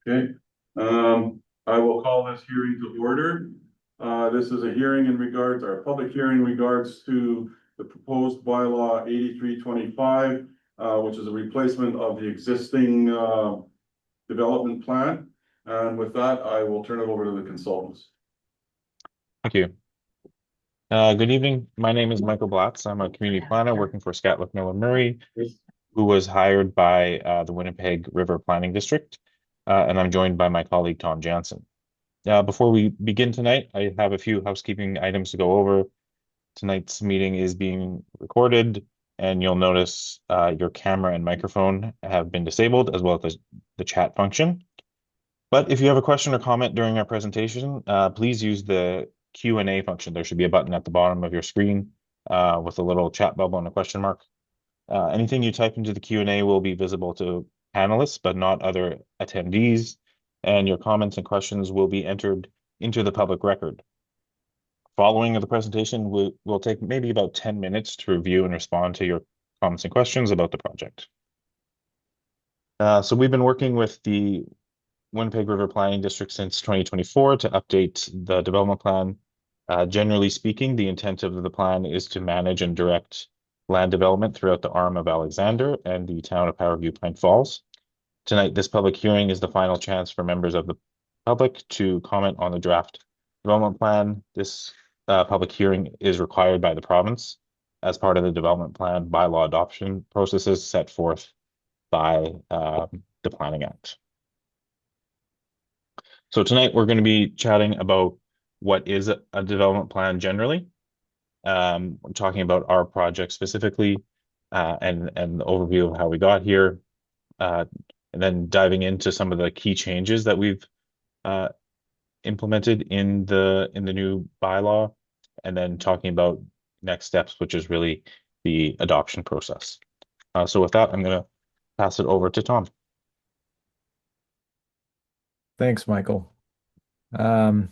Okay, I will call this hearing to order. This is a hearing in regards, or a public hearing in regards to the proposed bylaw 8325, which is a replacement of the existing, development plan. And with that, I will turn it over to the consultants. Thank you. Good evening. My name is Michael Blatz. I'm a community planner working for Scatlick Miller Murray, who was hired by the Winnipeg River Planning District, and I'm joined by my colleague Tom Jansen. Before we begin tonight, I have a few housekeeping items to go over. Tonight's meeting is being recorded, and you'll notice your camera and microphone have been disabled, as well as the chat function. But if you have a question or comment during our presentation, please use the Q&A function. There should be a button at the bottom of your screen with a little chat bubble and a question mark. Anything you type into the Q&A will be visible to panelists, but not other attendees. And your comments and questions will be entered into the public record. Following the presentation, we'll take maybe about 10 minutes to review and respond to your comments and questions about the project. So we've been working with the Winnipeg River Planning District since 2024 to update the development plan. Generally speaking, the intent of the plan is to manage and direct land development throughout the arm of Alexander and the town of Powerview Pine Falls. Tonight, this public hearing is the final chance for members of the public to comment on the draft development plan. This public hearing is required by the province as part of the development plan bylaw adoption processes set forth by the Planning Act. So tonight we're going to be chatting about what is a development plan generally. We're talking about our project specifically, and the overview of how we got here, and then diving into some of the key changes that we've implemented in the new bylaw, and then talking about next steps, which is really the adoption process. So with that, I'm going to pass it over to Tom. Thanks, Michael. Um,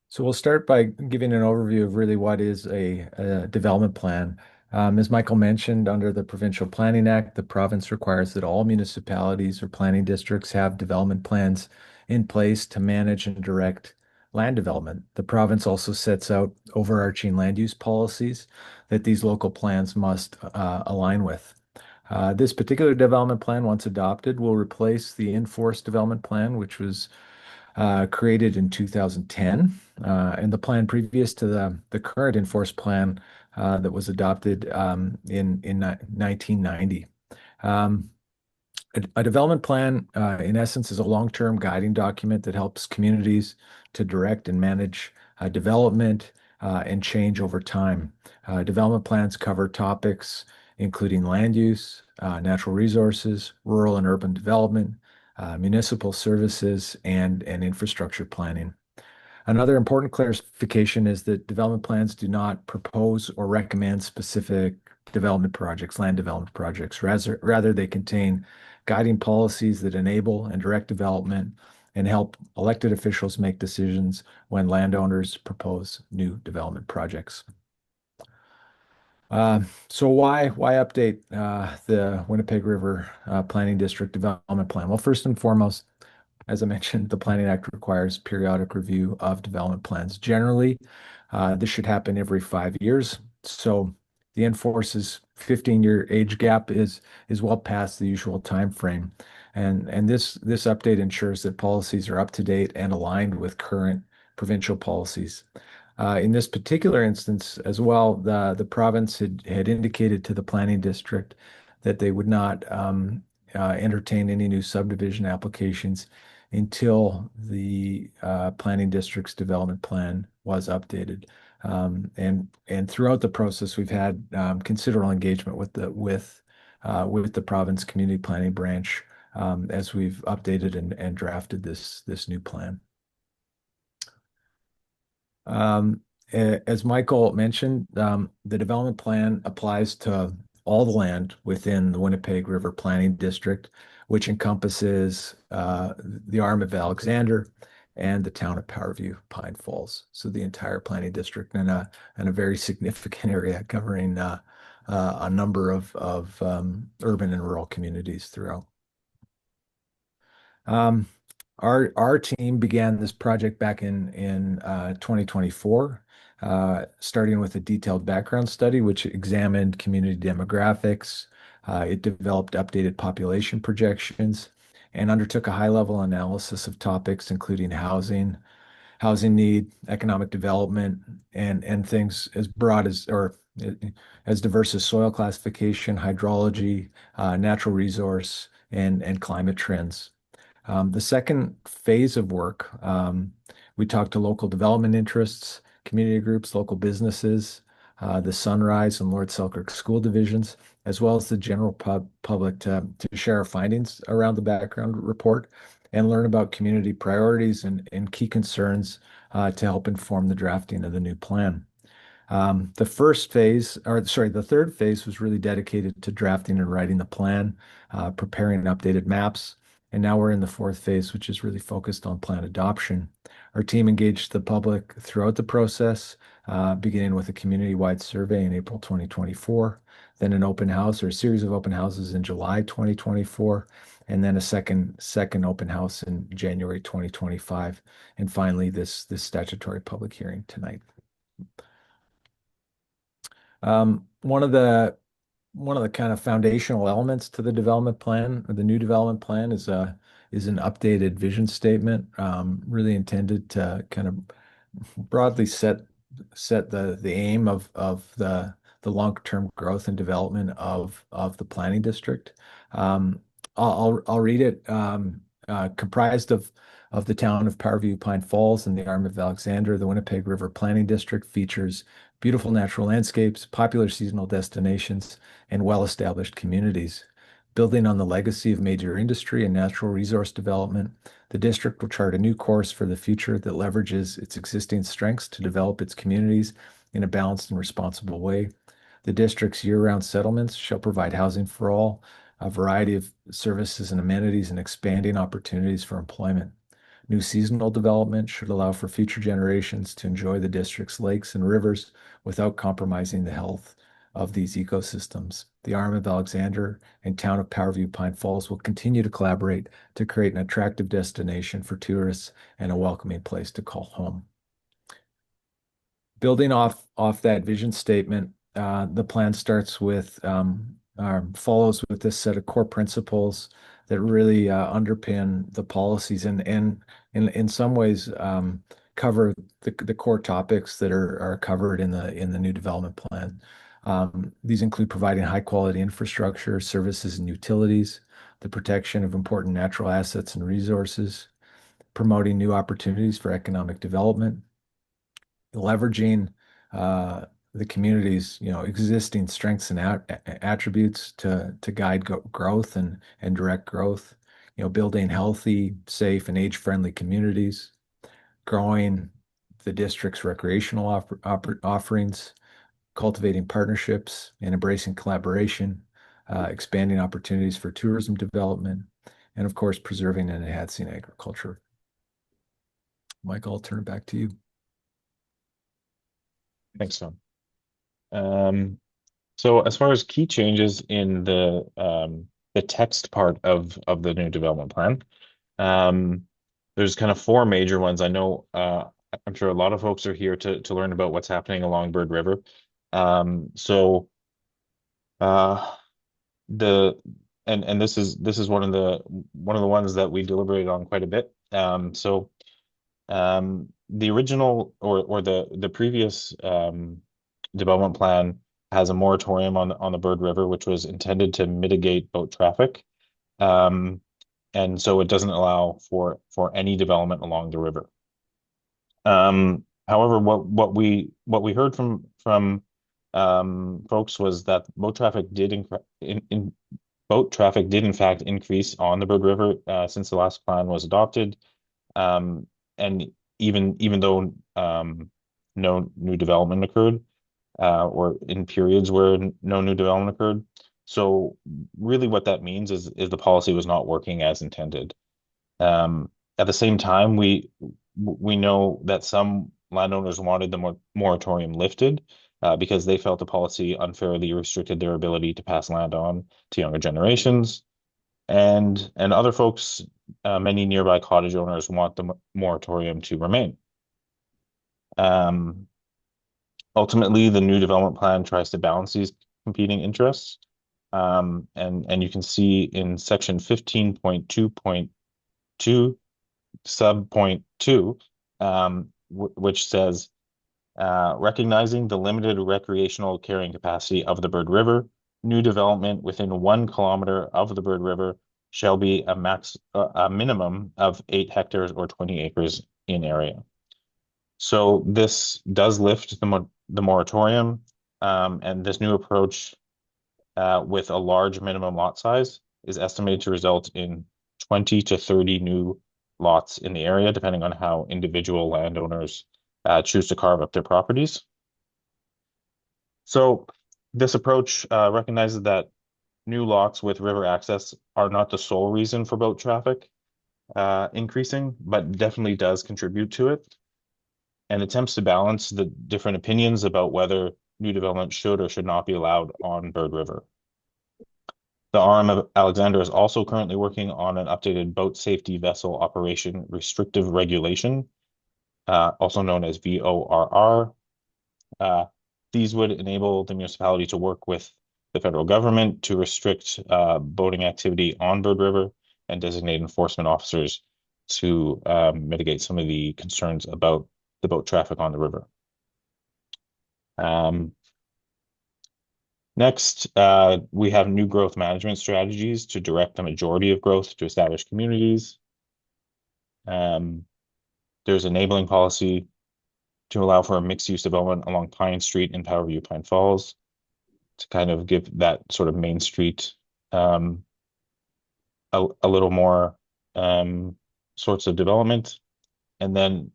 so we'll start by giving an overview of really what is a development plan. As Michael mentioned, under the Provincial Planning Act, the province requires that all municipalities or planning districts have development plans in place to manage and direct land development. The province also sets out overarching land use policies that these local plans must align with. This particular development plan, once adopted, will replace the in-force development plan, which was created in 2010, and the plan previous to the current enforced plan that was adopted in 1990. A development plan, in essence, is a long-term guiding document that helps communities to direct and manage development and change over time. Development plans cover topics including land use, natural resources, rural and urban development, municipal services, and infrastructure planning. Another important clarification is that development plans do not propose or recommend specific development projects, land development projects. Rather, they contain guiding policies that enable and direct development and help elected officials make decisions when landowners propose new development projects. So why update the Winnipeg River Planning District Development Plan? Well, first and foremost, as I mentioned, the Planning Act requires periodic review of development plans. Generally, this should happen every 5 years. So the enforces 15-year age gap is well past the usual time frame. And this update ensures that policies are up to date and aligned with current provincial policies. In this particular instance as well, the province had indicated to the planning district that they would not entertain any new subdivision applications until the planning district's development plan was updated. And throughout the process, we've had considerable engagement with the province community planning branch as we've updated and drafted this new plan. As Michael mentioned, the development plan applies to all the land within the Winnipeg River Planning District, which encompasses the arm of Alexander and the town of Powerview Pine Falls. So the entire planning district and a very significant area covering a number of urban and rural communities throughout. Our team began this project back in 2024, starting with a detailed background study, which examined community demographics. It developed updated population projections and undertook a high-level analysis of topics including housing need, economic development, and things as broad as or as diverse as soil classification, hydrology, natural resource, and climate trends. The second phase of work, we talked to local development interests, community groups, local businesses, the Sunrise and Lord Selkirk school divisions, as well as the general public to share our findings around the background report and learn about community priorities and key concerns to help inform the drafting of the new plan. The first phase, or sorry, the third phase was really dedicated to drafting and writing the plan, preparing updated maps. And now we're in the fourth phase, which is really focused on plan adoption. Our team engaged the public throughout the process, beginning with a community-wide survey in April 2024, then an open house or a series of open houses in July 2024, and then a second open house in January 2025, and finally this statutory public hearing tonight. One of the kind of foundational elements to the development plan or the new development plan is an updated vision statement, really intended to kind of broadly set the aim of the long-term growth and development of the planning district. I'll read it. Comprised of the town of Powerview Pine Falls and the Arm of Alexander, the Winnipeg River Planning District features beautiful natural landscapes, popular seasonal destinations, and well-established communities. Building on the legacy of major industry and natural resource development, the district will chart a new course for the future that leverages its existing strengths to develop its communities in a balanced and responsible way. The district's year-round settlements shall provide housing for all, a variety of services and amenities, and expanding opportunities for employment. New seasonal development should allow for future generations to enjoy the district's lakes and rivers without compromising the health of these ecosystems. The Arm of Alexander and town of Powerview Pine Falls will continue to collaborate to create an attractive destination for tourists and a welcoming place to call home. Building off that vision statement, the plan starts with follows with this set of core principles that really underpin the policies and in some ways cover the core topics that are covered in the new development plan. These include providing high quality infrastructure, services, and utilities, the protection of important natural assets and resources, promoting new opportunities for economic development, leveraging the community's existing strengths and attributes to guide growth and direct growth, building healthy, safe, and age-friendly communities, growing the district's recreational offerings, cultivating partnerships and embracing collaboration, expanding opportunities for tourism development, and of course, preserving and enhancing agriculture. Michael, I'll turn it back to you. Thanks, Tom. So as far as key changes in the text part of the new development plan, there's kind of four major ones. I know I'm sure a lot of folks are here to learn about what's happening along Bird River. So this is one of the ones that we deliberated on quite a bit. The original or the previous development plan has a moratorium on the Bird River, which was intended to mitigate boat traffic. And so it doesn't allow for any development along the river. However, what we heard from folks was that boat traffic did in fact increase on the Bird River since the last plan was adopted, and even though no new development occurred, or in periods where no new development occurred. So really what that means is the policy was not working as intended. At the same time, we know that some landowners wanted the moratorium lifted because they felt the policy unfairly restricted their ability to pass land on to younger generations. And other folks many nearby cottage owners want the moratorium to remain. Ultimately, the new development plan tries to balance these competing interests. And you can see in section 15.2.2 sub point 2, which says, recognizing the limited recreational carrying capacity of the Bird River, new development within 1 kilometer of the Bird River shall be a minimum of 8 hectares or 20 acres in area. So this does lift the moratorium, and this new approach with a large minimum lot size is estimated to result in 20 to 30 new lots in the area, depending on how individual landowners choose to carve up their properties. So this approach recognizes that new lots with river access are not the sole reason for boat traffic increasing, but definitely does contribute to it, and attempts to balance the different opinions about whether new development should or should not be allowed on Bird River. The RM of Alexander is also currently working on an updated boat safety vessel operation restrictive regulation, also known as VORR. These would enable the municipality to work with the federal government to restrict boating activity on Bird River and designate enforcement officers to mitigate some of the concerns about the boat traffic on the river. Next, we have new growth management strategies to direct the majority of growth to established communities. There's enabling policy to allow for a mixed-use development along Pine Street in Powerview Pine Falls to kind of give that sort of Main Street a little more sorts of development. And then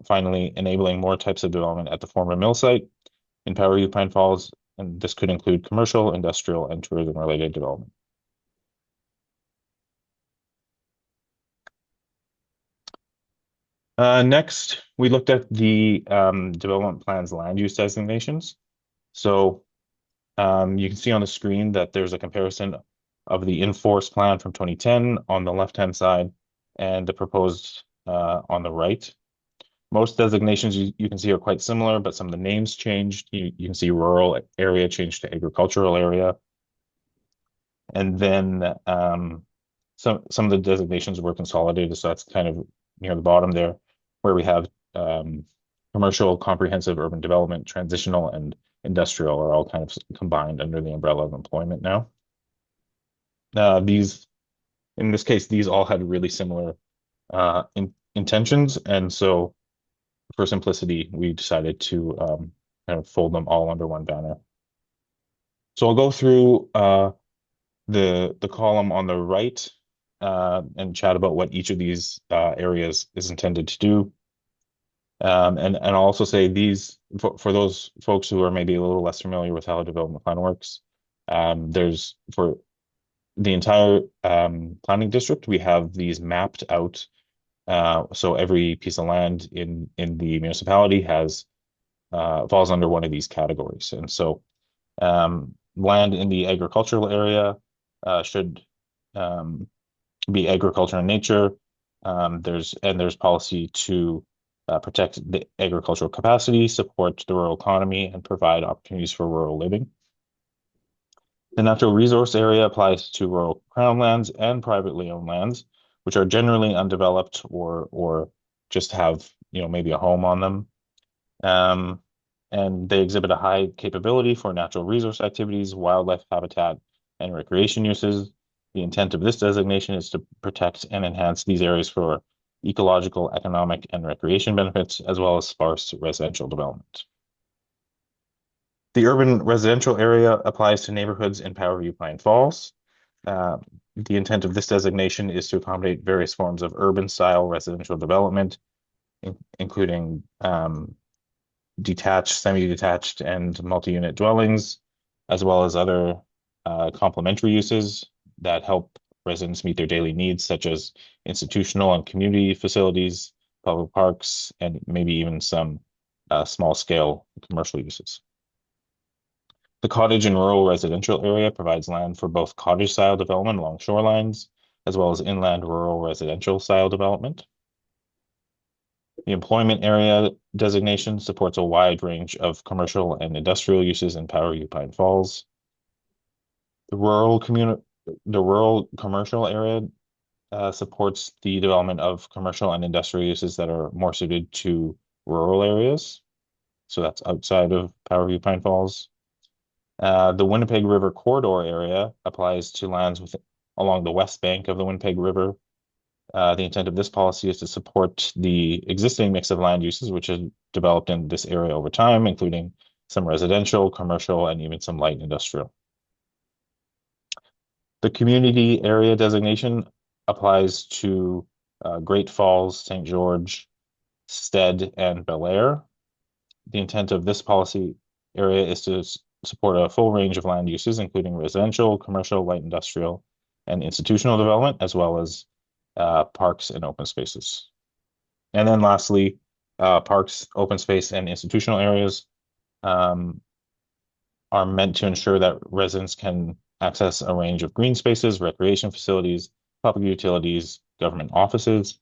finally, enabling more types of development at the former mill site in Powerview Pine Falls, and this could include commercial, industrial, and tourism-related development. Next, we looked at the development plan's land use designations. So you can see on the screen that there's a comparison of the in-force plan from 2010 on the left-hand side and the proposed on the right. Most designations you can see are quite similar, but some of the names changed. You can see rural area changed to agricultural area. And then some of the designations were consolidated, so that's kind of near the bottom there, where we have commercial, comprehensive urban development, transitional, and industrial are all kind of combined under the umbrella of employment now. In this case, these all had really similar intentions, and so for simplicity, we decided to kind of fold them all under one banner. So I'll go through the column on the right and chat about what each of these areas is intended to do. And I'll also say these, for those folks who are maybe a little less familiar with how a development plan works, there's for the entire planning district, we have these mapped out. So every piece of land in the municipality has falls under one of these categories. And so land in the agricultural area should be agriculture in nature. There's policy to protect the agricultural capacity, support the rural economy, and provide opportunities for rural living. The natural resource area applies to rural crown lands and privately owned lands, which are generally undeveloped or just have, maybe a home on them. And they exhibit a high capability for natural resource activities, wildlife habitat, and recreation uses. The intent of this designation is to protect and enhance these areas for ecological, economic, and recreation benefits, as well as sparse residential development. The urban residential area applies to neighborhoods in Powerview Pine Falls. The intent of this designation is to accommodate various forms of urban-style residential development, including detached, semi-detached, and multi-unit dwellings, as well as other complementary uses that help residents meet their daily needs, such as institutional and community facilities, public parks, and maybe even some small-scale commercial uses. The cottage and rural residential area provides land for both cottage-style development along shorelines, as well as inland rural residential style development. The employment area designation supports a wide range of commercial and industrial uses in Powderview Pine Falls. The rural commercial area supports the development of commercial and industrial uses that are more suited to rural areas. So that's outside of Powderview Pine Falls. The Winnipeg River corridor area applies to lands along the west bank of the Winnipeg River. The intent of this policy is to support the existing mix of land uses, which has developed in this area over time, including some residential, commercial, and even some light industrial. The community area designation applies to Great Falls, St. George, Stead, and Belair. The intent of this policy area is to support a full range of land uses, including residential, commercial, light industrial, and institutional development, as well as parks and open spaces. And then lastly, parks, open space, and institutional areas are meant to ensure that residents can access a range of green spaces, recreation facilities, public utilities, government offices,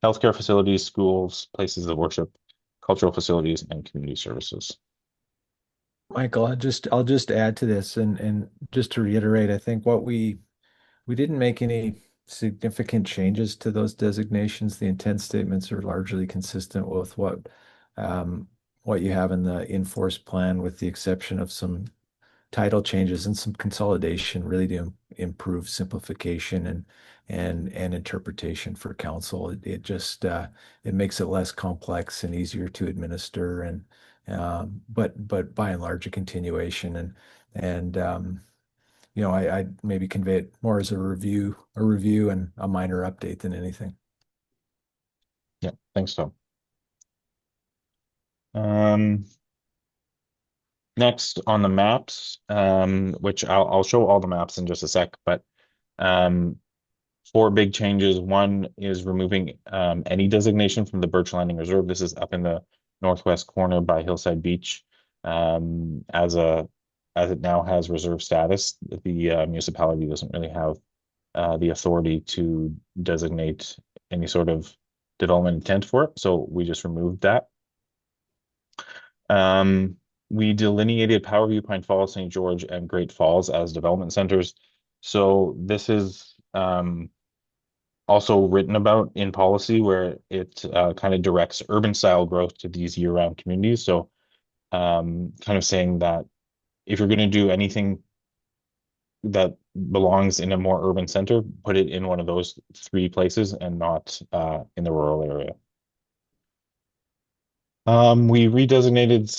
healthcare facilities, schools, places of worship, cultural facilities, and community services. Michael, I'll just add to this and just to reiterate, I think we didn't make any significant changes to those designations. The intent statements are largely consistent with what you have in the in-force plan, with the exception of some title changes and some consolidation, really to improve simplification and interpretation for council. It just it makes it less complex and easier to administer, and but by and large a continuation, and I maybe convey it more as a review and a minor update than anything. Yeah, thanks, Tom. Next on the maps, which I'll show all the maps in just a sec, but four big changes. One is removing any designation from the Birch Landing Reserve. This is up in the northwest corner by Hillside Beach. As it now has reserve status, the municipality doesn't really have the authority to designate any sort of development intent for it. So we just removed that. We delineated Powderview, Pine Falls, St. George, and Great Falls as development centers. So this is also written about in policy, where it kind of directs urban style growth to these year-round communities. So kind of saying that if you're going to do anything that belongs in a more urban center, put it in one of those three places and not in the rural area. We redesignated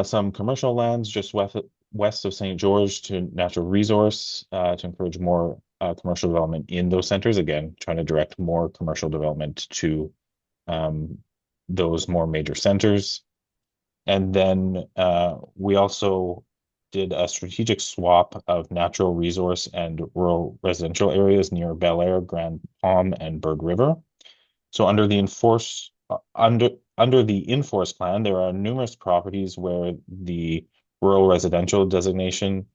some commercial lands just west of St. George to natural resource to encourage more commercial development in those centers. Again, trying to direct more commercial development to those more major centers. And then we also did a strategic swap of natural resource and rural residential areas near Belair, Grand Palm, and Bird River. So under the in-force plan, there are numerous properties where the rural residential designation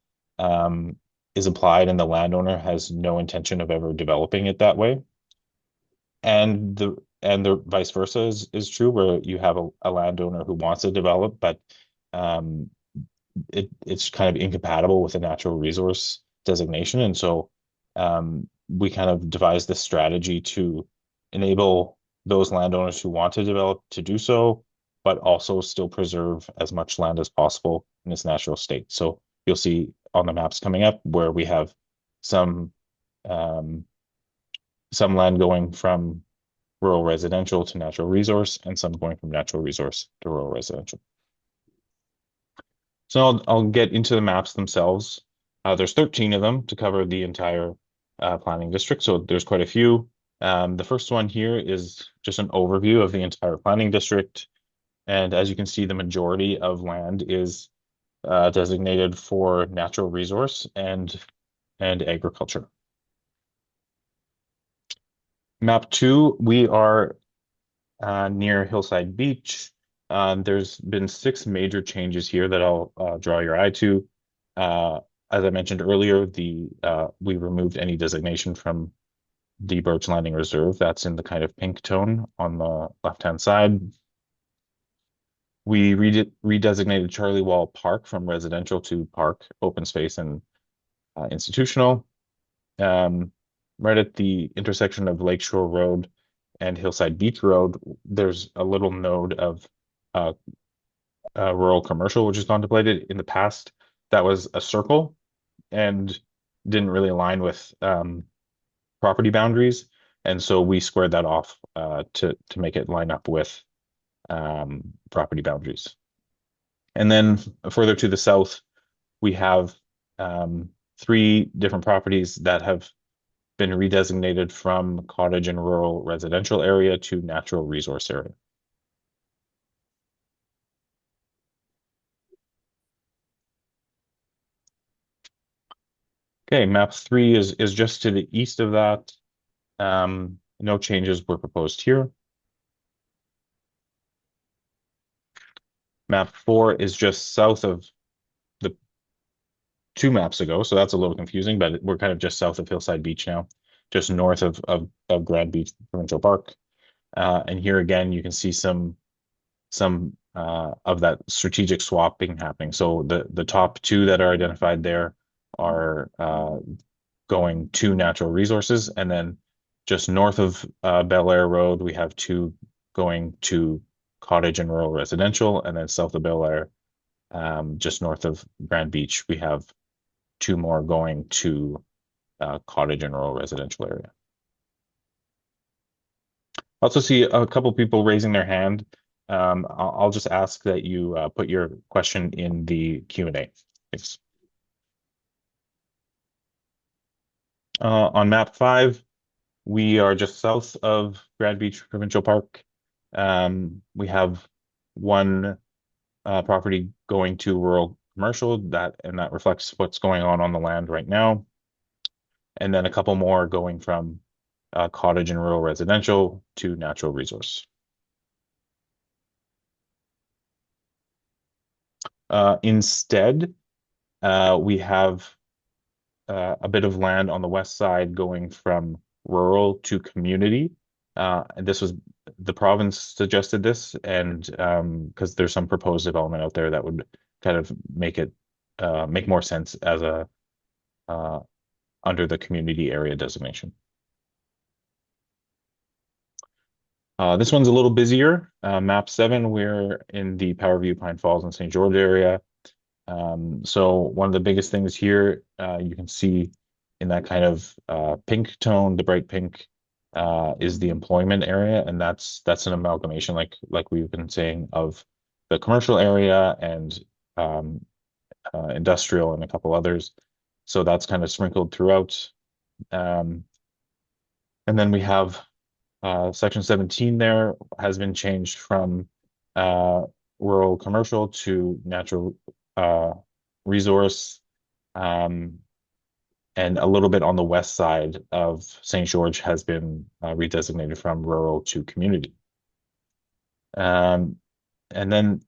is applied, and the landowner has no intention of ever developing it that way. And the vice versa is true, where you have a landowner who wants to develop, but it's kind of incompatible with a natural resource designation. And so we kind of devised this strategy to enable those landowners who want to develop to do so, but also still preserve as much land as possible in its natural state. So you'll see on the maps coming up where we have some land going from rural residential to natural resource, and some going from natural resource to rural residential. So I'll get into the maps themselves. There's 13 of them to cover the entire planning district, so there's quite a few. The first one here is just an overview of the entire planning district. And as you can see, the majority of land is designated for natural resource and agriculture. Map 2, we are near Hillside Beach. There's been 6 major changes here that I'll draw your eye to. As I mentioned earlier, we removed any designation from the Birch Landing Reserve. That's in the kind of pink tone on the left-hand side. We redesignated Charlie Wall Park from residential to park, open space, and institutional. Right at the intersection of Lakeshore Road and Hillside Beach Road, there's a little node of uh, rural commercial, which is contemplated. In the past, that was a circle and didn't really align with property boundaries. And so we squared that off to make it line up with property boundaries. And then further to the south, we have three different properties that have been redesignated from cottage and rural residential area to natural resource area. Okay, map 3 is just to the east of that. No changes were proposed here. Map 4 is just south of the 2 maps ago, so that's a little confusing, but we're kind of just south of Hillside Beach now, just north of Grand Beach Provincial Park. And here again, you can see some of that strategic swapping happening. So the top two that are identified there are going to natural resources, and then just north of Bel Air Road, we have two going to cottage and rural residential, and then south of Bel Air, just north of Grand Beach, we have two more going to cottage and rural residential area. I also see a couple people raising their hand. I'll just ask that you put your question in the Q&A. Thanks. On map 5, we are just south of Grand Beach Provincial Park. We have one property going to rural commercial, and that reflects what's going on the land right now. And then a couple more going from cottage and rural residential to natural resource. Instead, we have a bit of land on the west side going from rural to community. And this was the province suggested this, and because there's some proposed development out there that would kind of make it make more sense as a under the community area designation. This one's a little busier. Map 7, we're in the Powerview, Pine Falls, and St. George area. So one of the biggest things here, you can see in that kind of pink tone, the bright pink, is the employment area, and that's an amalgamation, like we've been saying, of the commercial area and industrial and a couple others. So that's kind of sprinkled throughout. And then we have section 17 there has been changed from rural commercial to natural resource, and a little bit on the west side of St. George has been redesignated from rural to community. And then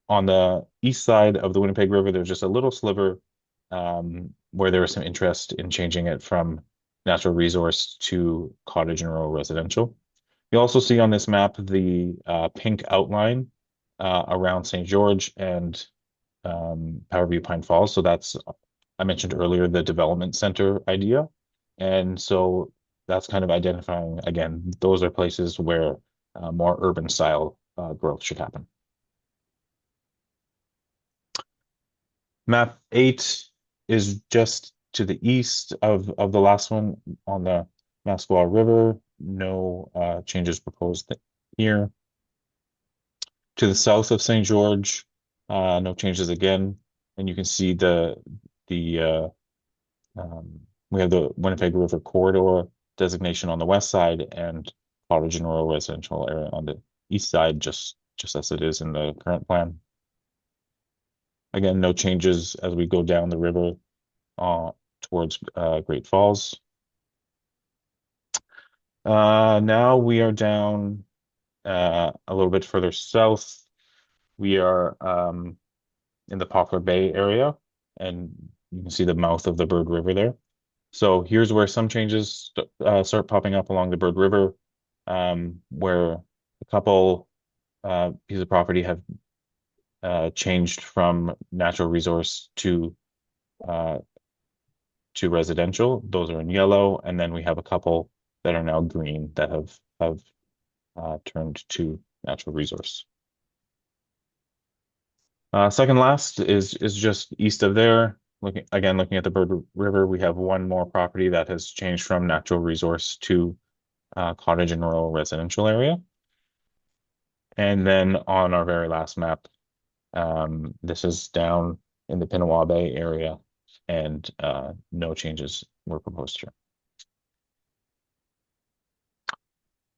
on the east side of the Winnipeg River, there's just a little sliver where there was some interest in changing it from natural resource to cottage and rural residential. You also see on this map the pink outline around St. George and Powerview Pine Falls. So that's, I mentioned earlier, the development center idea. And so that's kind of identifying, again, those are places where more urban style growth should happen. Map 8 is just to the east of the last one on the Masqua River. No changes proposed here. To the south of St. George, no changes again. And you can see we have the Winnipeg River corridor designation on the west side and cottage and rural residential area on the east side, just as it is in the current plan. Again, no changes as we go down the river towards Great Falls. Now we are down a little bit further south. We are in the Poplar Bay area, and you can see the mouth of the Bird River there. So here's where some changes start popping up along the Bird River, where a couple pieces of property have changed from natural resource uh, to residential. Those are in yellow, and then we have a couple that are now green that have turned to natural resource. Second last is just east of there. Looking at the Bird River, we have one more property that has changed from natural resource to cottage and rural residential area. And then on our very last map, this is down in the Pinawa Bay area, and no changes were proposed here.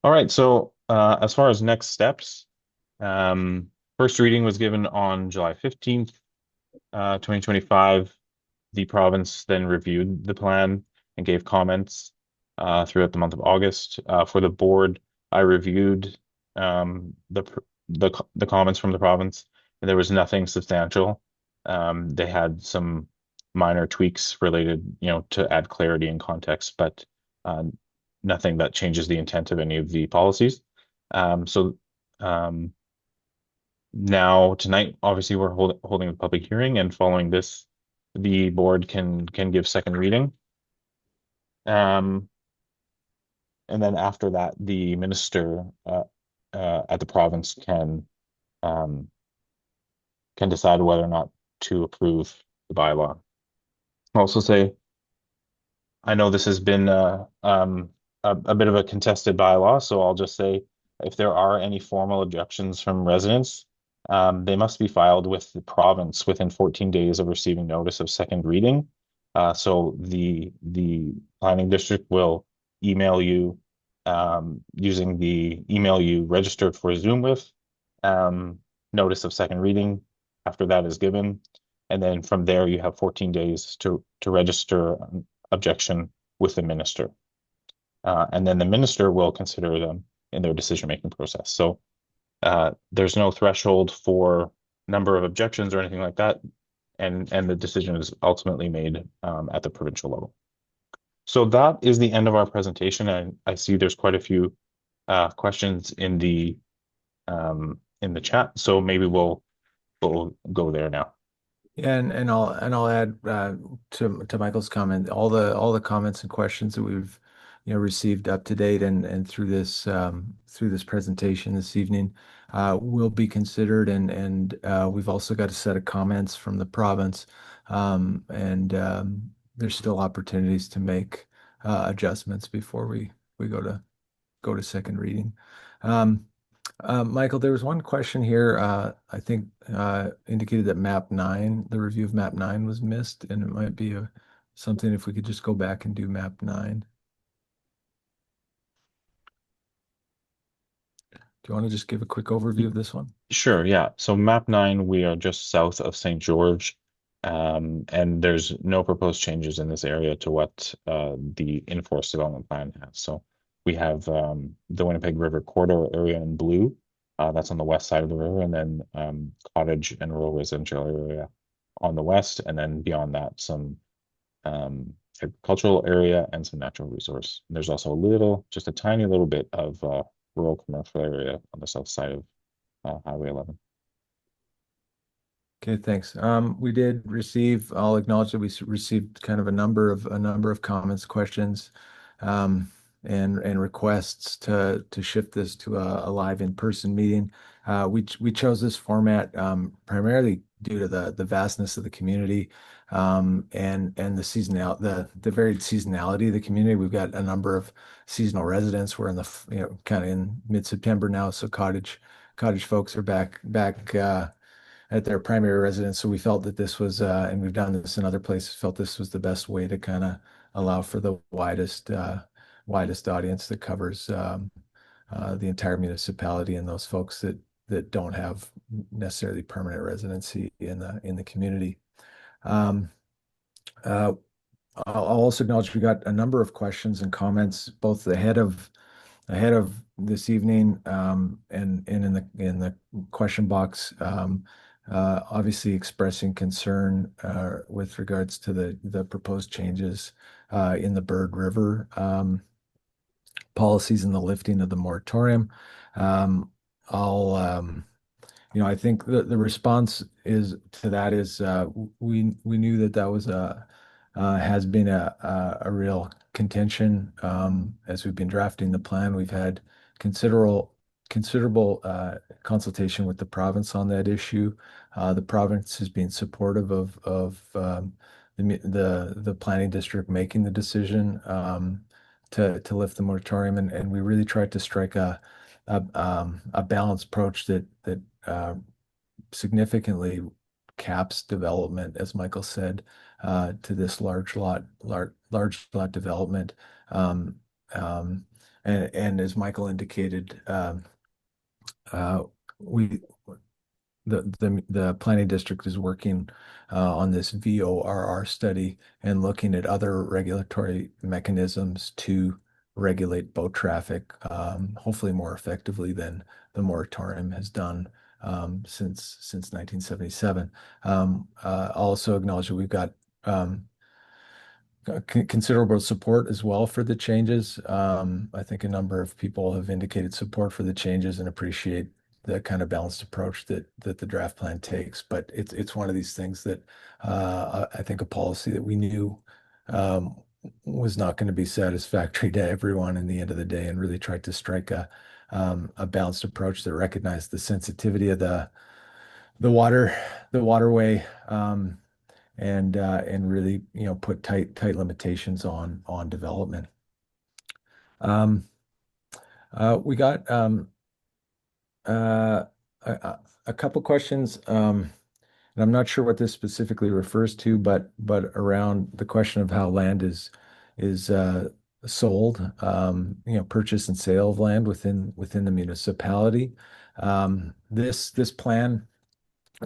All right, so as far as next steps, first reading was given on July 15th, 2025. The province then reviewed the plan and gave comments throughout the month of August. For the board, I reviewed the comments from the province, and there was nothing substantial. They had some minor tweaks related, to add clarity and context, but nothing that changes the intent of any of the policies. So now tonight, obviously, we're holding a public hearing, and following this, the board can give second reading. And then after that, the minister at the province can decide whether or not to approve the bylaw. I'll also say, I know this has been a bit of a contested bylaw, so I'll just say if there are any formal objections from residents, they must be filed with the province within 14 days of receiving notice of second reading. So the planning district will email you using the email you registered for Zoom with, notice of second reading after that is given. And then from there, you have 14 days to register an objection with the minister. And then the minister will consider them in their decision-making process. So there's no threshold for number of objections or anything like that. And the decision is ultimately made at the provincial level. So that is the end of our presentation. And I see there's quite a few questions in the chat. So maybe we'll go there now. Yeah, and I'll add to Michael's comment, all the comments and questions that we've received up to date and through this presentation this evening will be considered, and we've also got a set of comments from the province, and there's still opportunities to make adjustments before we go to second reading. Michael, there was one question here, I think indicated that map 9, the review of map 9 was missed, and it might be something if we could just go back and do map 9. Do you want to just give a quick overview of this one? Sure, yeah. So map 9, we are just south of St. George, and there's no proposed changes in this area to what the in-force development plan has. So we have the Winnipeg River corridor area in blue. That's on the west side of the river, and then cottage and rural residential area on the west, and then beyond that, some agricultural area and some natural resource. And there's also just a tiny little bit of rural commercial area on the south side of Highway 11. Okay, thanks. We did receive, I'll acknowledge that we received kind of a number of comments, questions, and requests to shift this to a live in-person meeting. We chose this format primarily due to the vastness of the community, and the varied seasonality of the community. We've got a number of seasonal residents. We're in the kind of in mid-September now, so cottage folks are back at their primary residence. So we felt that this was, and we've done this in other places, felt this was the best way to kind of allow for the widest audience that covers the entire municipality and those folks that don't have necessarily permanent residency in the community. I'll also acknowledge we got a number of questions and comments both ahead of this evening, and in the question box, obviously expressing concern with regards to the proposed changes in the Bird River policies and the lifting of the moratorium. I'll I think the response is to that is we knew that that was a has been a real contention as we've been drafting the plan. We've had considerable consultation with the province on that issue. The province has been supportive of the planning district making the decision to lift the moratorium, and we really tried to strike a balanced approach that significantly caps development, as Michael said, to this large lot development. Um, um, and as Michael indicated, we the planning district is working on this VORR study and looking at other regulatory mechanisms to regulate boat traffic, hopefully more effectively than the moratorium has done since 1977. Also acknowledge that we've got considerable support as well for the changes. I think a number of people have indicated support for the changes and appreciate the kind of balanced approach that the draft plan takes. But it's one of these things that I think a policy that we knew was not going to be satisfactory to everyone in the end of the day, and really tried to strike a balanced approach that recognized the sensitivity of the waterway. And really, put tight limitations on development. We got a couple questions, and I'm not sure what this specifically refers to, but around the question of how land is sold, purchase and sale of land within the municipality. This plan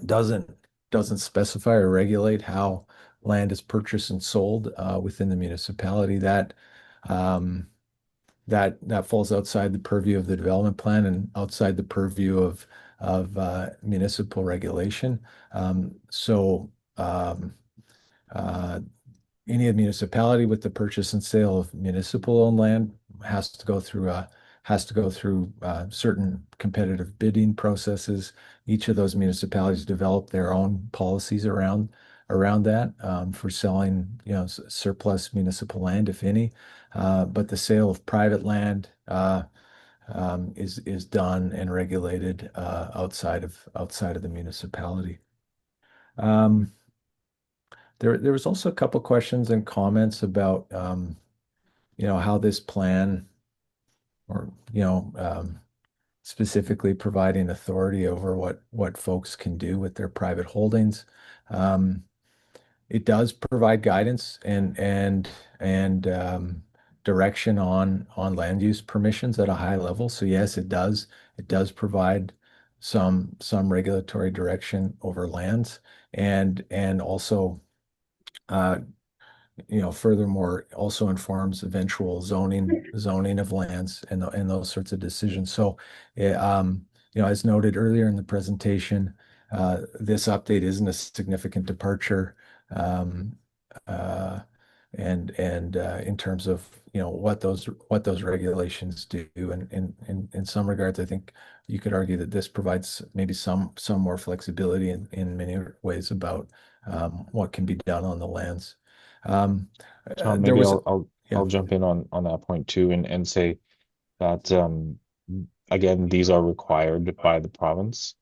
doesn't specify or regulate how land is purchased and sold within the municipality. That falls outside the purview of the development plan and outside the purview of municipal regulation. So any municipality with the purchase and sale of municipal owned land has to go through certain competitive bidding processes. Each of those municipalities develop their own policies around that for selling, surplus municipal land, if any. But the sale of private land is done and regulated outside of the municipality. There was also a couple questions and comments about how this plan, or specifically providing authority over what folks can do with their private holdings. It does provide guidance and direction on land use permissions at a high level. So yes, it does provide some regulatory direction over lands, and also furthermore, also informs eventual zoning of lands and those sorts of decisions. So, as noted earlier in the presentation, this update isn't a significant departure, and in terms of what those regulations do, and in some regards, I think you could argue that this provides maybe some more flexibility in many ways about what can be done on the lands. Tom, There maybe was, I'll yeah. jump in on that point too, and say that again, these are required by the province.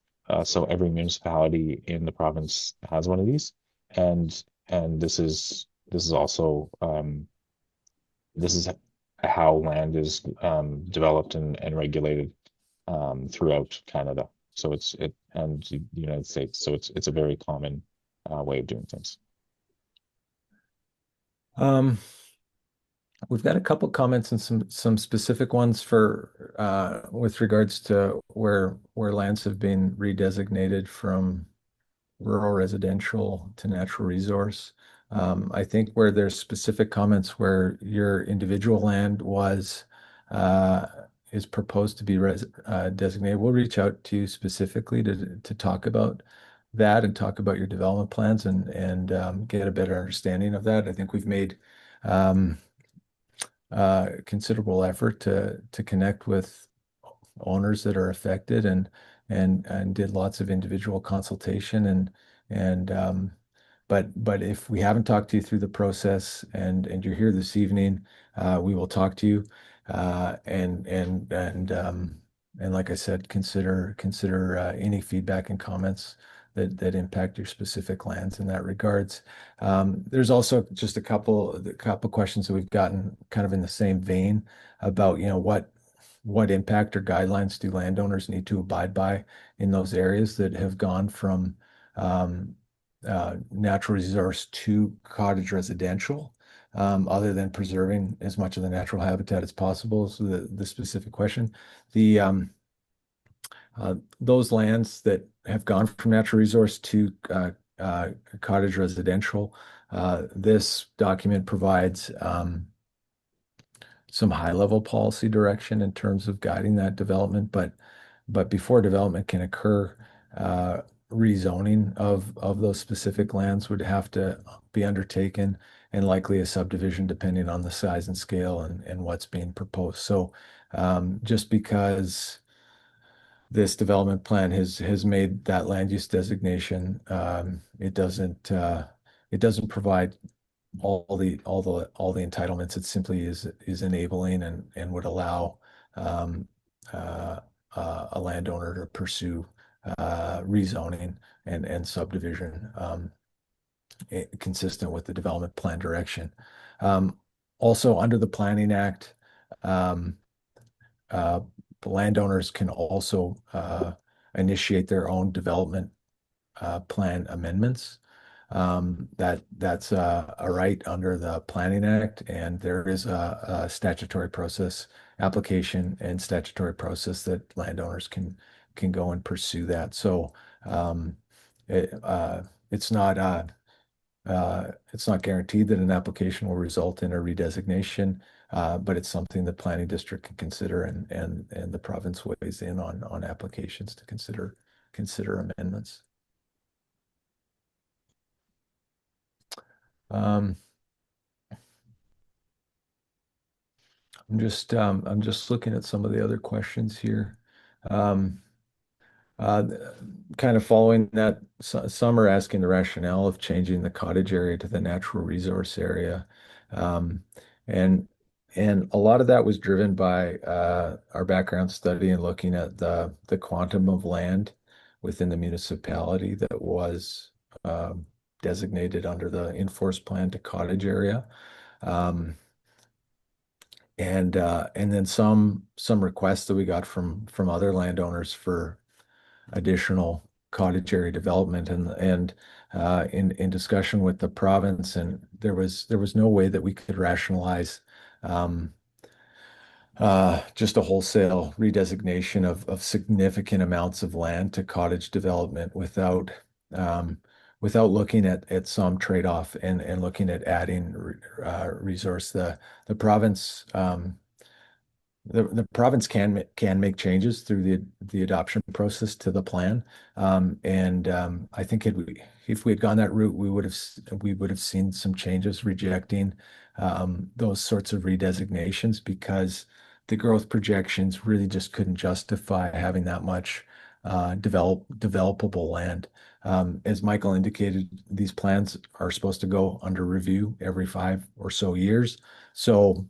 So every municipality in the province has one of these, and this is also this is how land is developed and regulated throughout Canada. So and the United States. So it's a very common way of doing things. We've got a couple comments and some specific ones for with regards to where lands have been redesignated from rural residential to natural resource. I think where there's specific comments where your individual land is proposed to be designated, we'll reach out to you specifically to talk about that and talk about your development plans and get a better understanding of that. I think we've made um, considerable effort to connect with owners that are affected and did lots of individual consultation and but if we haven't talked to you through the process and you're here this evening, we will talk to you and like I said, consider any feedback and comments that impact your specific lands in that regards. There's also just a couple questions that we've gotten kind of in the same vein about, what impact or guidelines do landowners need to abide by in those areas that have gone from um, natural resource to cottage residential, other than preserving as much of the natural habitat as possible. So the specific question, those lands that have gone from natural resource to cottage residential, this document provides some high-level policy direction in terms of guiding that development, but before development can occur, rezoning of those specific lands would have to be undertaken, and likely a subdivision depending on the size and scale and what's being proposed. So just because this development plan has made that land use designation, it doesn't provide all the entitlements. It simply is enabling and would allow um, uh, a landowner to pursue rezoning and subdivision, consistent with the development plan direction. Also, under the Planning Act, um, uh, landowners can also initiate their own development plan amendments. That's a right under the Planning Act, and there is a statutory process, application and statutory process that landowners can go and pursue that. So um, it, it's not guaranteed that an application will result in a redesignation, but it's something the planning district can consider, and the province weighs in on applications to consider amendments. Um, I'm just looking at some of the other questions here. Um, uh, Kind of following that, some are asking the rationale of changing the cottage area to the natural resource area. Um, and and a lot of that was driven by our background study and looking at the quantum of land within the municipality that was designated under the in-force plan to cottage area. Um, and then some requests that we got from other landowners for additional cottage area development, and in discussion with the province, and there was no way that we could rationalize um, just a wholesale redesignation of significant amounts of land to cottage development um, without looking at some trade-off and looking at adding resource. The province the province can make changes through the adoption process to the plan, and I think if we had gone that route, we would have seen some changes rejecting those sorts of redesignations, because the growth projections really just couldn't justify having that much developable land. As Michael indicated, these plans are supposed to go under review every 5 or so years. So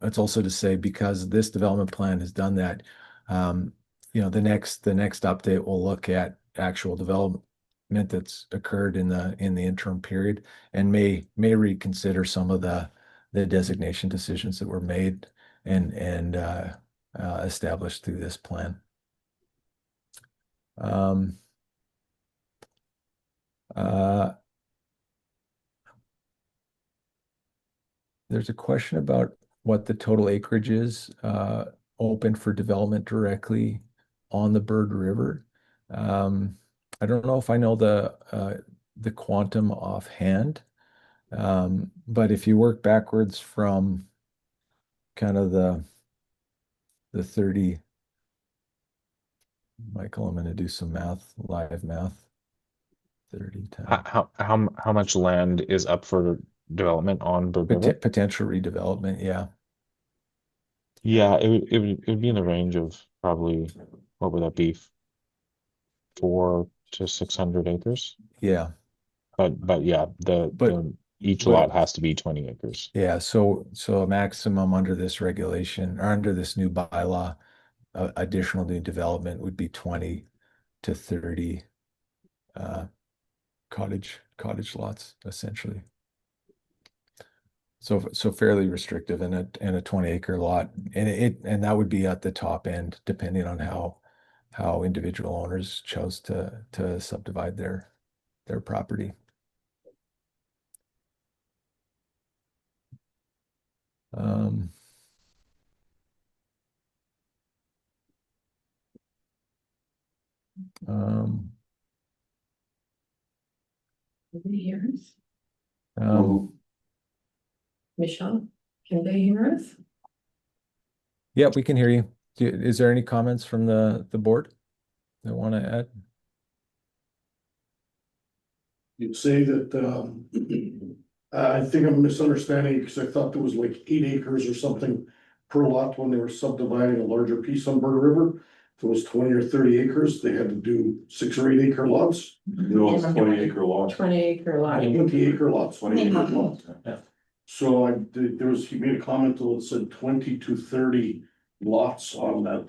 that's also to say, because this development plan has done that, um, the next update will look at actual development that's occurred in the interim period, and may reconsider some of the designation decisions that were made and established through this plan. Um, uh, There's a question about what the total acreage is open for development directly on the Bird River. I don't know if I know the quantum offhand, but if you work backwards from kind of the 30, Michael, I'm going to do some math, live math. 30 times. How much land is up for development on Bird River. Potential redevelopment, yeah. Yeah, it would be in the range of probably, what would that be? 400 to 600 acres. Yeah. But yeah, But each but lot has to be 20 acres. yeah, so a maximum under this regulation or under this new bylaw, additional new development would be 20 to 30 uh cottage lots essentially. So fairly restrictive in a 20-acre lot. And that would be at the top end, depending on how individual owners chose to subdivide their property. Um, um, Can they hear us? um, Michelle, can they hear us? yeah, we can hear you. Is there any comments from the board that want to add? You'd say that, I think I'm misunderstanding because I thought there was like 8 acres or something per lot when they were subdividing a larger piece on Bird River. If it was 20 or 30 acres, they had to do 6 or 8 acre lots, No, it's 20-acre lot. 20-acre lot. 20 acre lots. 20-acre lot. Yeah. So he made a comment that said 20 to 30 lots on that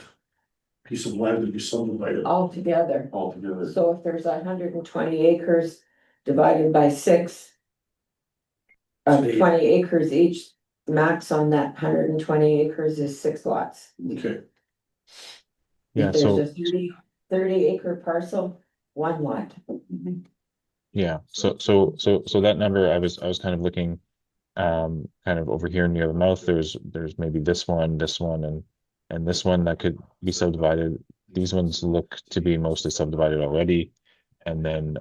piece of land to be subdivided. Altogether. Altogether. So if there's 120 acres divided by 6 of Say- 20 acres each, max on that 120 acres is 6 lots. Okay, Yeah, If there's so a 30-acre parcel, 1 lot. yeah, so that number I was kind of looking kind of over here near the mouth. There's maybe this one, and this one that could be subdivided. These ones look to be mostly subdivided already. And then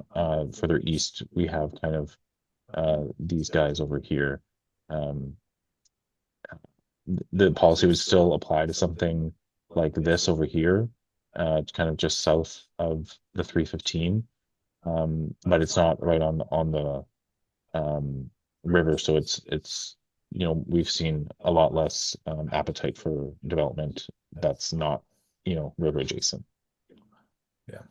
further east we have kind of these guys over here. The policy would still apply to something like this over here, kind of just south of the 315. But it's not right on the river, so it's we've seen a lot less appetite for development that's not river adjacent. Yeah.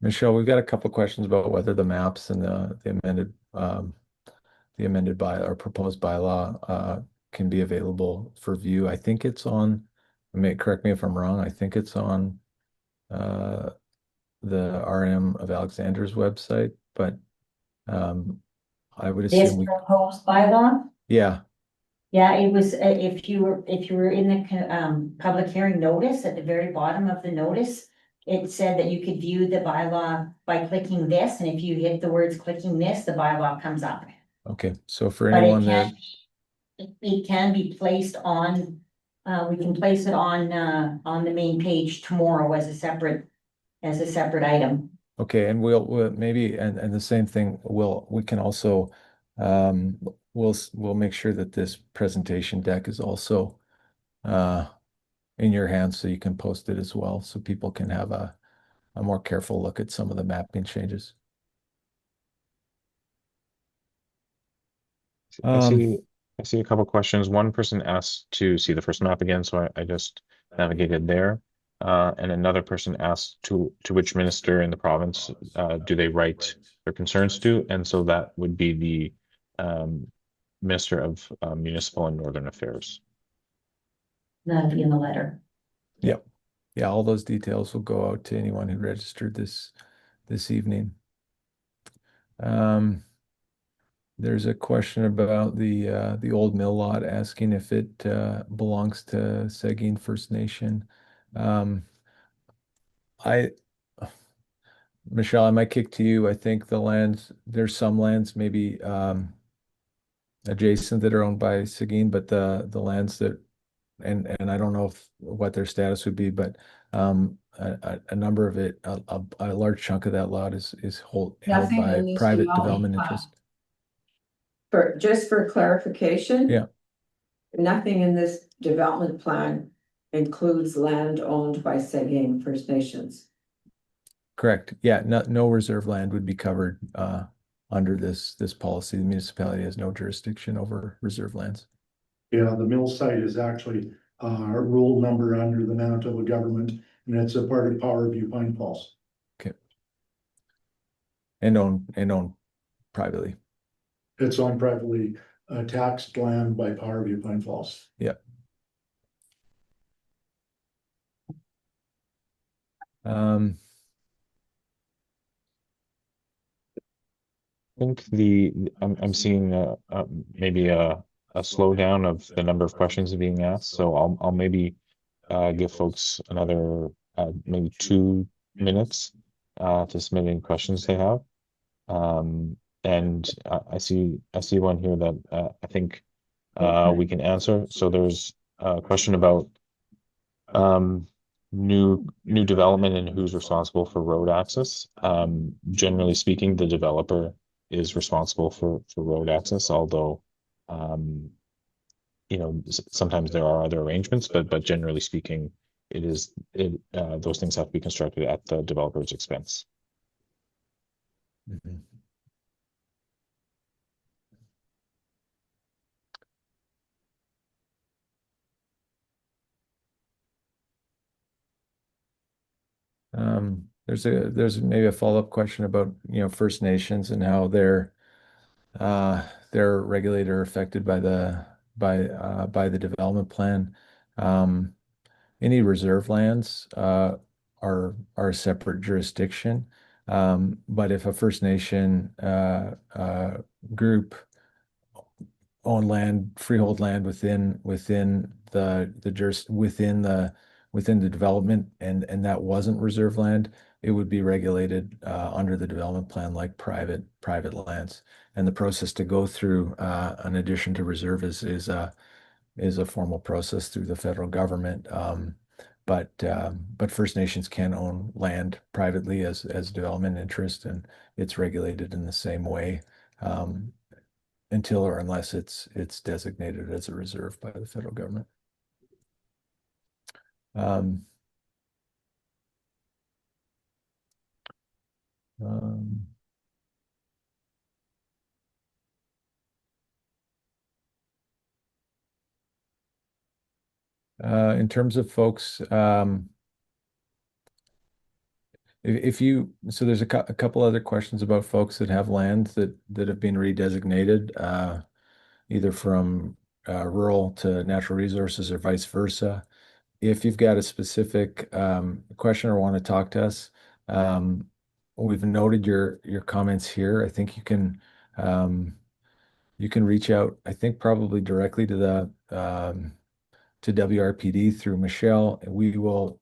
Michelle, we've got a couple questions about whether the maps and the amended by or proposed bylaw can be available for view. I think it's on, correct me if I'm wrong, I think it's on the RM of Alexander's website, but I would This assume proposed bylaw, yeah, yeah, it was, if you were in the public hearing notice, at the very bottom of the notice, it said that you could view the bylaw by clicking this, and if you hit the words clicking this, the bylaw comes up. okay. So for But anyone that it can be placed on, we can place it on the main page tomorrow as a separate item. okay, and we'll maybe and the same thing, we can also we'll make sure that this presentation deck is also in your hands so you can post it as well so people can have a more careful look at some of the mapping changes. I see a couple questions. One person asked to see the first map again, so I just navigated there. And another person asked to which minister in the province do they write their concerns to, and so that would be the Minister of Municipal and Northern Affairs. That'll be in the letter. Yep. Yeah, all those details will go out to anyone who registered this evening. There's a question about the old mill lot, asking if it belongs to Seguin First Nation. Michelle, I might kick to you. I think there's some lands maybe adjacent that are owned by Seguin, but the lands that and I don't know what their status would be, but a number of it, a large chunk of that lot is held Nothing by in this private development development plan. interest. Just for clarification. Yeah. Nothing in this development plan includes land owned by Seguin First Nations. Correct. Yeah, no reserve land would be covered under this policy, the municipality has no jurisdiction over reserve lands. Yeah, the mill site is actually a rule number under the Manitoba government, and it's a part of Power View Pine Falls. And owned privately. It's on privately taxed land by Power View Pine Falls. Yeah. I think I'm seeing maybe a slowdown of the number of questions being asked. So I'll maybe give folks another maybe 2 minutes to submit any questions they have. And I see one here that I think we can answer. So there's a question about new development and who's responsible for road access. Generally speaking, the developer is responsible for road access, although sometimes there are other arrangements, but generally speaking, those things have to be constructed at the developer's expense. Mhm. There's maybe a follow-up question about, First Nations and how they're regulated or affected by the development plan. Any reserve lands are a separate jurisdiction. But if a First Nation group own land, freehold land within the development, and that wasn't reserve land, it would be regulated under the development plan like private lands. And the process to go through an addition to reserve is a formal process through the federal government. But First Nations can own land privately as development interest, and it's regulated in the same way. Until or unless it's designated as a reserve by the federal government. Um, um, in terms of folks, so there's a couple other questions about folks that have land that have been redesignated, either from rural to natural resources or vice versa. If you've got a specific question or want to talk to us, we've noted your comments here. I think you can reach out, I think probably directly to to WRPD through Michelle. We will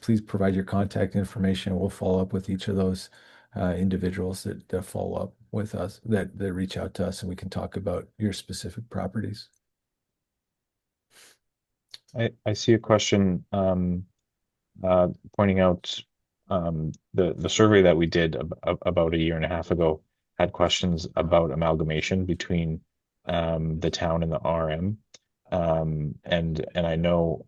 please provide your contact information. We'll follow up with each of those individuals that follow up with us, that reach out to us, and we can talk about your specific properties. I see a question pointing out the survey that we did about a year and a half ago had questions about amalgamation between the town and the RM. And I know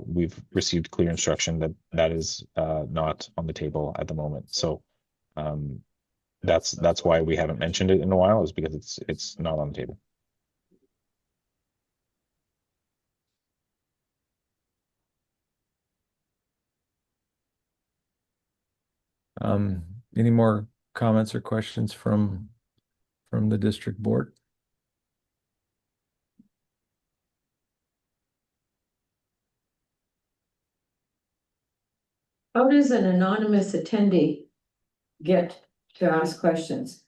we've received clear instruction that is not on the table at the moment. So that's why we haven't mentioned it in a while, is because it's not on the table. Any more comments or questions from the district board? How does an anonymous attendee get to ask questions?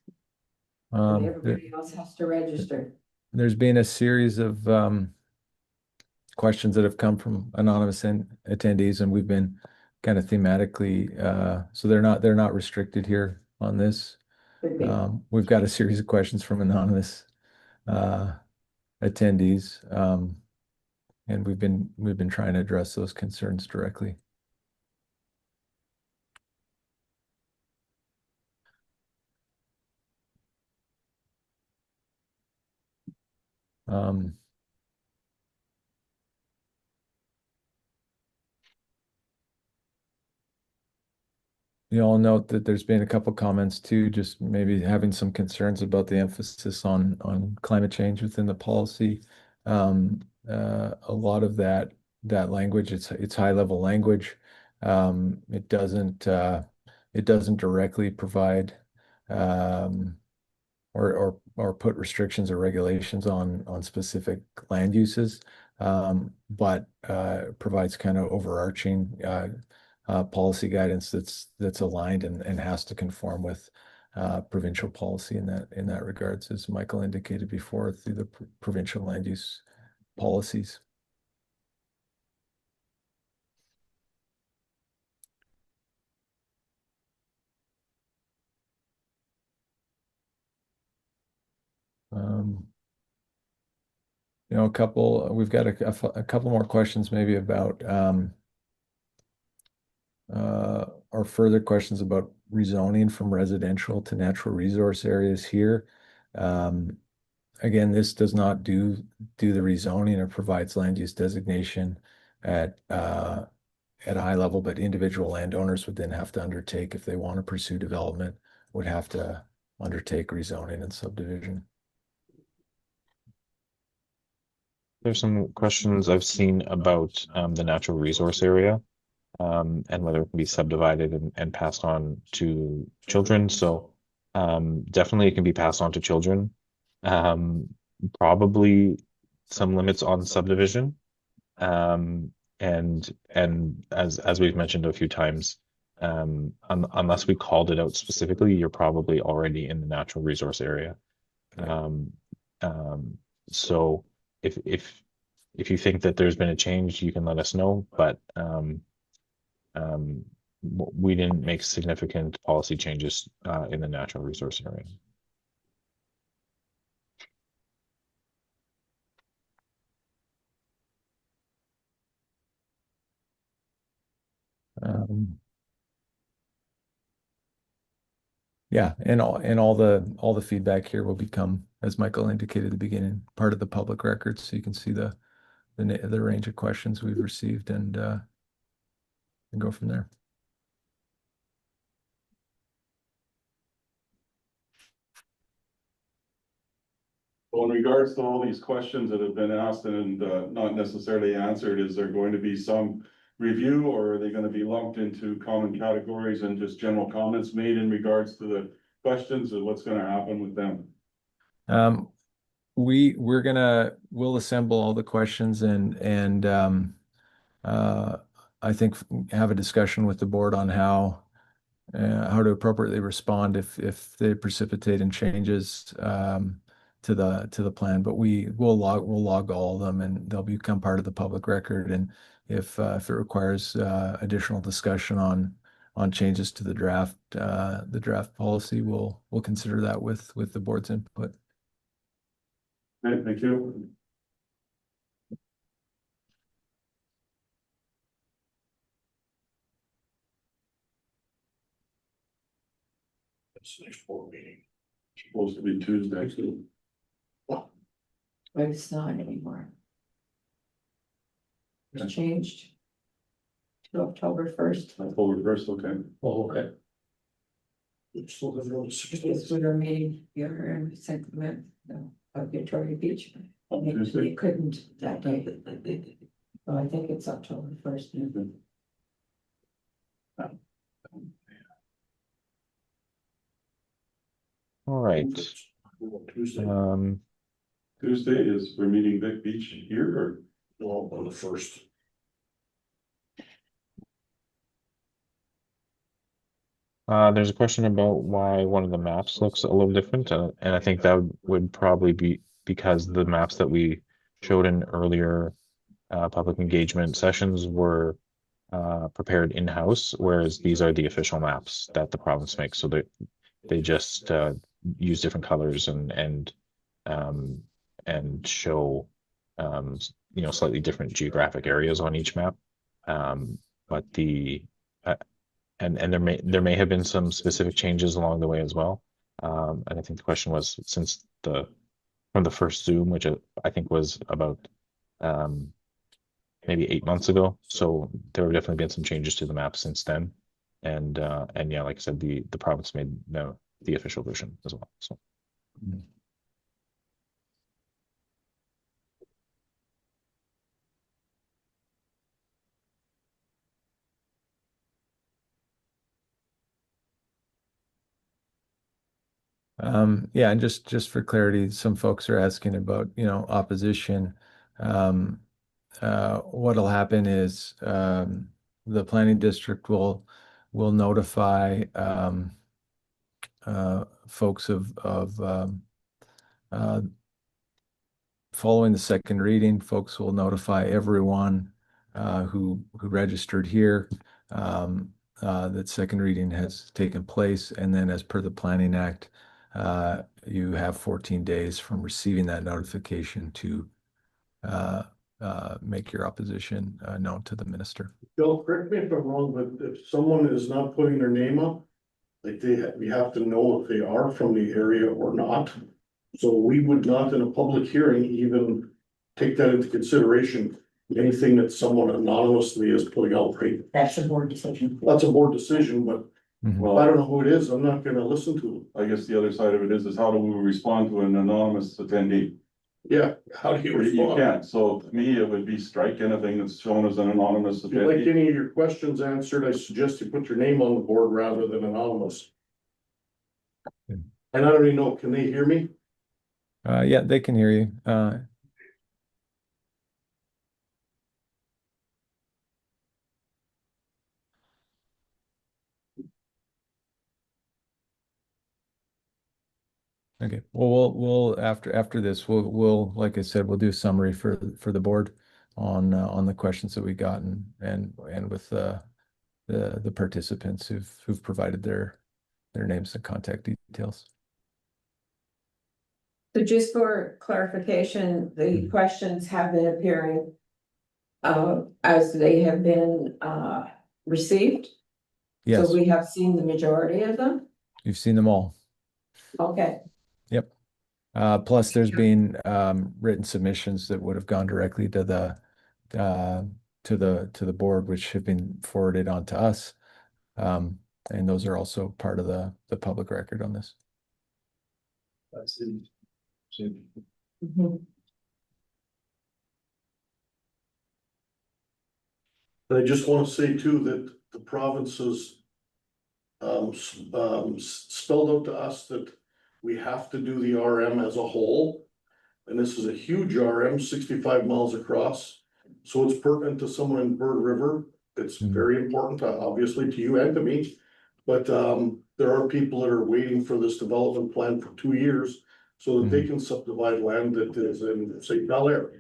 Everybody else has to register. There's been a series of questions that have come from anonymous attendees, and we've been kind of thematically, so they're not restricted here on this. Could be. We've got a series of questions from anonymous attendees, and we've been trying to address those concerns directly. Um, You'll note that there's been a couple comments too, just maybe having some concerns about the emphasis on climate change within the policy. A lot of that language, it's high level language. It doesn't directly provide um, or put restrictions or regulations on specific land uses, but provides kind of overarching policy guidance that's aligned and has to conform with provincial policy in that regards, as Michael indicated before, through the provincial land use policies. We've got a couple more questions maybe about or further questions about rezoning from residential to natural resource areas here. Again, this does not do the rezoning or provides land use designation at a high level, but individual landowners would then have to undertake, if they want to pursue development, would have to undertake rezoning and subdivision. There's some questions I've seen about the natural resource area and whether it can be subdivided and passed on to children. So definitely it can be passed on to children. Probably some limits on subdivision. And as we've mentioned a few times, unless we called it out specifically, you're probably already in the natural resource area. So if you think that there's been a change, you can let us know, but we didn't make significant policy changes in the natural resource area. Yeah, and all the feedback here will become, as Michael indicated at the beginning, part of the public record, so you can see the range of questions we've received and go from there. Well, in regards to all these questions that have been asked and not necessarily answered, is there going to be some review, or are they going to be lumped into common categories and just general comments made in regards to the questions, and what's going to happen with them? We'll assemble all the questions and I think have a discussion with the board on how to appropriately respond if they precipitate in changes to the plan. But we'll log all of them, and they'll become part of the public record. And if it requires additional discussion on changes to the draft policy, we'll consider that with the board's input. Okay, thank you. It's next board meeting. Supposed to be Tuesday. But it's not anymore. It's changed to October 1st. October 1st, okay. Oh, okay. It's still the notice. Because we were meeting, you heard, sent them of Victoria Beach. On They Tuesday. couldn't that day. So I think it's October 1st. All right. Tuesday, Tuesday is, we're meeting Vic Beach here, or? no, on the 1st. There's a question about why one of the maps looks a little different, and I think that would probably be because the maps that we showed in earlier public engagement sessions were prepared in-house, whereas these are the official maps that the province makes. So they just use different colors and show slightly different geographic areas on each map. But and there may have been some specific changes along the way as well. And I think the question was, since from the first Zoom, which I think was about maybe 8 months ago. So there have definitely been some changes to the map since then. And yeah, like I said, the province made the official version as well. So. Yeah, and just for clarity, some folks are asking about, opposition. What'll happen is the planning district will notify folks of following the second reading. Folks will notify everyone who registered here that second reading has taken place, and then as per the Planning Act, you have 14 days from receiving that notification to make your opposition known to the minister. Bill, correct me if I'm wrong, but if someone is not putting their name up, like we have to know if they are from the area or not. So we would not in a public hearing even take that into consideration, anything that someone anonymously is putting out, right? That's a board decision. That's a board decision, but Mhm. if I don't know who it is, I'm not gonna listen to them. I guess the other side of it is how do we respond to an anonymous attendee? Yeah, how do you You respond? can't, so to me, it would be strike anything that's shown as an anonymous If you'd like attendee. any of your questions answered, I suggest you put your name on the board rather than anonymous. Yeah. And I don't even know, can they hear me? Yeah, they can hear you. Okay. Well, we'll after this, we'll like I said, we'll do a summary for the board on the questions that we got and with the participants who've provided their names and contact details. So just for clarification, the questions have been appearing as they have been received. Yes, So we have seen the majority of them. you've seen them all. Okay, Yep. Plus, there's been written submissions that would have gone directly to the board, which have been forwarded on to us. And those are also part of the public record on this. Mhm. And I just want to say too, that the provinces spelled out to us that we have to do the RM as a whole. And this is a huge RM, 65 miles across. So it's pertinent to someone in Bird River. It's very important, obviously, to you and to me. But there are people that are waiting for this development plan for 2 years so that they can subdivide land that is in, say, Bel Air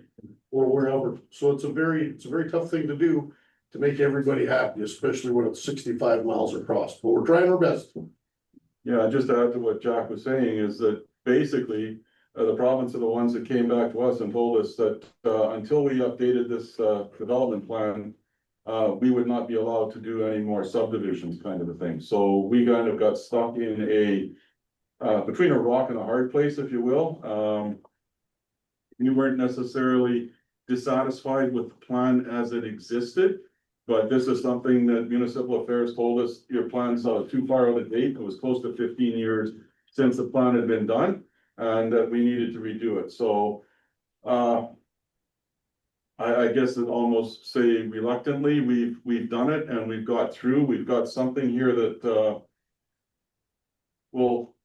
or wherever. So it's a very tough thing to do to make everybody happy, especially when it's 65 miles across, but we're trying our best. Yeah, just to add to what Jack was saying is that basically, the province are the ones that came back to us and told us that, until we updated this, development plan, we would not be allowed to do any more subdivisions kind of a thing. So we kind of got stuck in between a rock and a hard place, if you will. We weren't necessarily dissatisfied with the plan as it existed. But this is something that municipal affairs told us, your plan's too far out of date. It was close to 15 years since the plan had been done, and that we needed to redo it. So I guess it almost say reluctantly, we've done it and we've got through. We've got something here that will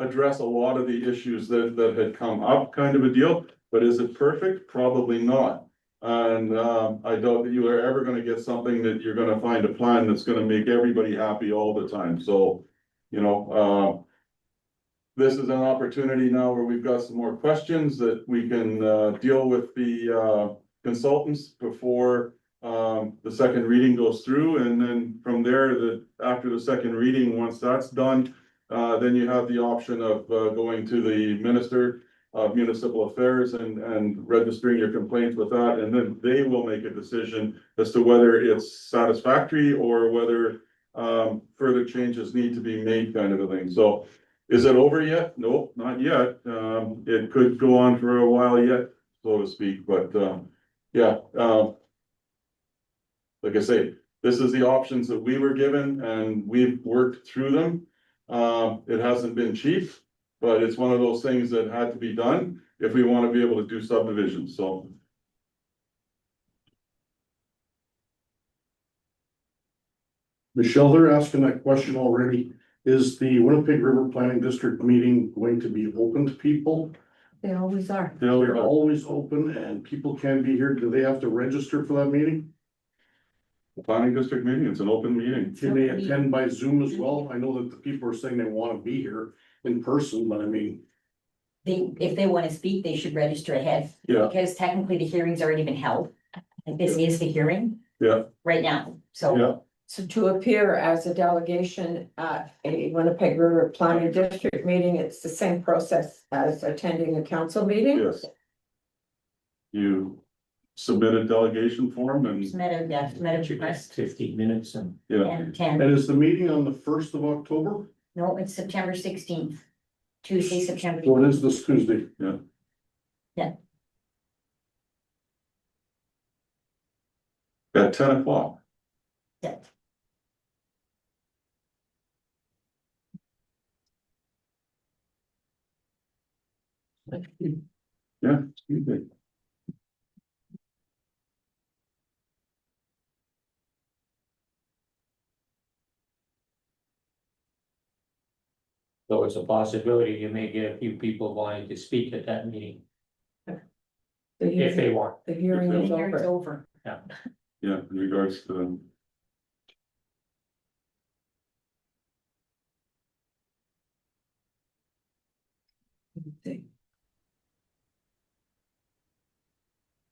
address a lot of the issues that had come up, kind of a deal. But is it perfect? Probably not. And I doubt that you are ever gonna get something that you're gonna find a plan that's gonna make everybody happy all the time. So, this is an opportunity now where we've got some more questions that we can deal with the consultants before the second reading goes through. And then from there, after the second reading, once that's done, then you have the option of going to the Minister of Municipal Affairs and registering your complaints with that, and then they will make a decision as to whether it's satisfactory or whether further changes need to be made, kind of a thing. So is it over yet? Nope, not yet. It could go on for a while yet, so to speak, but yeah. Like I say, this is the options that we were given and we've worked through them. It hasn't been cheap, but it's one of those things that had to be done if we want to be able to do subdivisions, so. Michelle, they're asking that question already. Is the Winnipeg River Planning District meeting going to be open to people? They always are. They're always open and people can be here. Do they have to register for that meeting? The planning district meeting, it's an open meeting. Can they attend by Zoom as well? I know that the people are saying they want to be here in person, but I mean, If they want to speak, they should register ahead. Yeah. Because technically the hearing's already been held. And this is the hearing Yeah, right now, so. yeah, So to appear as a delegation at a Winnipeg River Planning District meeting, it's the same process as attending a council meeting? yes. You submit a delegation form and, Submit a request 15 minutes and. yeah, and 10. and is the meeting on the 1st of October? No, it's September 16th, Tuesday, September. So it is this Tuesday. at 10 o'clock. Yeah. Yeah, excuse me. So it's a possibility you may get a few people wanting to speak at that meeting The if they hearing, want. the hearing The is hearing's over. over. Yeah, in regards to.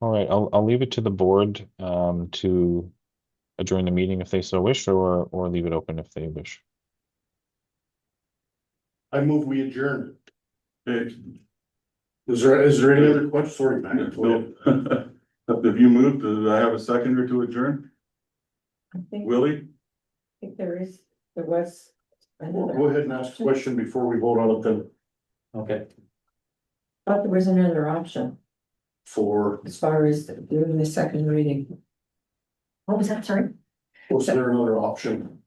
All right, I'll leave it to the board to adjourn the meeting if they so wish, or leave it open if they wish. I move we adjourn. Okay, Is there any other questions? Sorry, Matt. no. Have you moved? Do I have a seconder to adjourn? I think Willie? there was. another- Go ahead and ask the question before we vote on it then. Okay. Thought there was another option For, as far as doing the second reading. What was that, sorry? was there another option?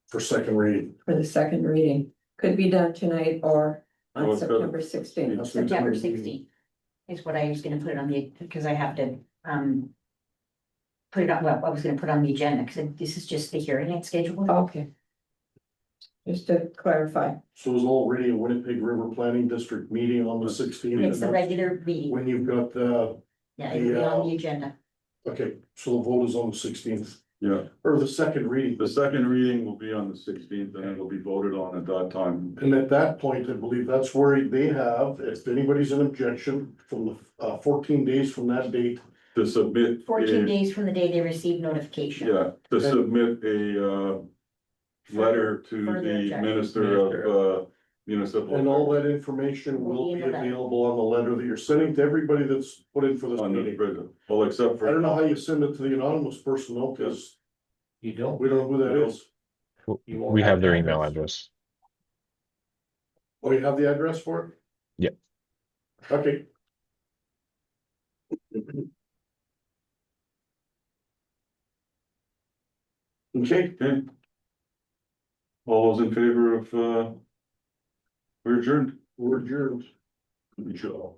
For second reading? For the second reading, could be done tonight or Oh, on it's good. September 16th. That's September the- 16th is what I was gonna put it on the, because I have to, put it on, well, I was gonna put on the agenda, because this is just the hearing and schedule. Okay. Just to clarify, So is already a Winnipeg River Planning District meeting on the It's the 16th? regular meeting, When you've got yeah, it'll be on the agenda. okay, so the vote is on the 16th, Yeah, or the second reading. the second reading will be on the 16th and it will be voted on at that time. And at that point, I believe that's where they have, if anybody's an objection, from the 14 days from that date. To submit. 14 a- days from the day they receive notification. Yeah, to submit a letter to Further the objection. Minister of Municipal. And all that information will be available on the letter that you're sending to everybody that's put in for this On the, meeting. well, except I for. don't know how you send it to the anonymous person though, because You don't. we don't know who that is. You won't We have their that email address. Oh, you have the address for it? Yep. Okay. Okay, Okay. All those in favor of, we're adjourned. we're adjourned. Good job.